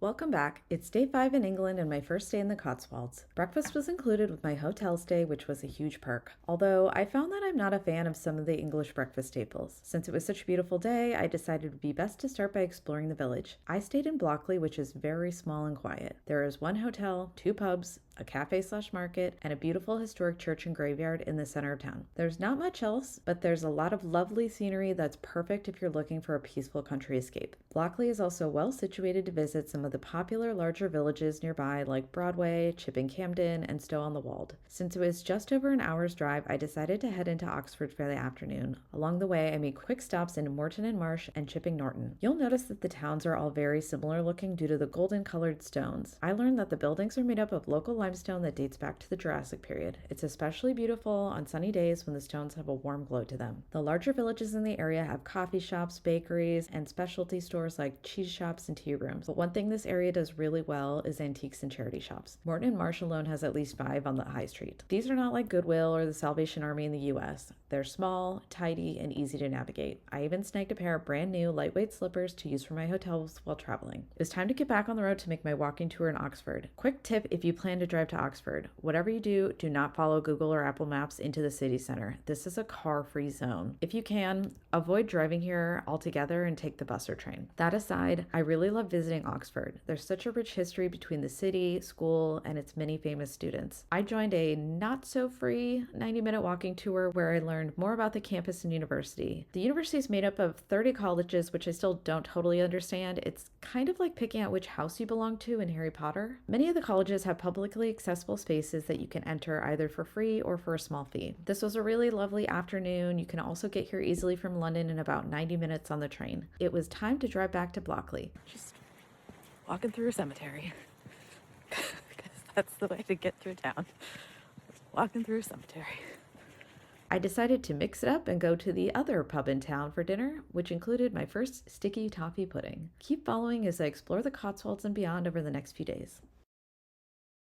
Welcome back. It's day 5 in England and my first day in the Cotswolds. Breakfast was included with my hotel stay, which was a huge perk. Although I found that I'm not a fan of some of the English breakfast staples. Since it was such a beautiful day, I decided it would be best to start by exploring the village. I stayed in Blockley, which is very small and quiet. There is one hotel, 2 pubs, a cafe/market, and a beautiful historic church and graveyard in the center of town. There's not much else, but there's a lot of lovely scenery that's perfect if you're looking for a peaceful country escape. Blockley is also well situated to visit some of the popular larger villages nearby like Broadway, Chipping Campden, and Stow-on-the-Wold. Since it was just over an hour's drive, I decided to head into Oxford for the afternoon. Along the way, I made quick stops in Moreton and Marsh and Chipping Norton. You'll notice that the towns are all very similar looking due to the golden colored stones. I learned that the buildings are made up of local limestone that dates back to the Jurassic period. It's especially beautiful on sunny days when the stones have a warm glow to them. The larger villages in the area have coffee shops, bakeries, and specialty stores like cheese shops and tea rooms. But one thing this area does really well is antiques and charity shops. Moreton and Marsh alone has at least 5 on the high street. These are not like Goodwill or the Salvation Army in the US. They're small, tidy, and easy to navigate. I even snagged a pair of brand new lightweight slippers to use for my hotels while traveling. It was time to get back on the road to make my walking tour in Oxford. Quick tip if you plan to drive to Oxford. Whatever you do, do not follow Google or Apple Maps into the city center. This is a car-free zone. If you can, avoid driving here altogether and take the bus or train. That aside, I really love visiting Oxford. There's such a rich history between the city, school, and its many famous students. I joined a not-so-free 90-minute walking tour where I learned more about the campus and university. The university is made up of 30 colleges, which I still don't totally understand. It's kind of like picking out which house you belong to in Harry Potter. Many of the colleges have publicly accessible spaces that you can enter either for free or for a small fee. This was a really lovely afternoon. You can also get here easily from London in about 90 minutes on the train. It was time to drive back to Blockley. Just walking through a cemetery. Because that's the way to get through town. Walking through a cemetery. I decided to mix it up and go to the other pub in town for dinner, which included my first sticky toffee pudding. Keep following as I explore the Cotswolds and beyond over the next few days.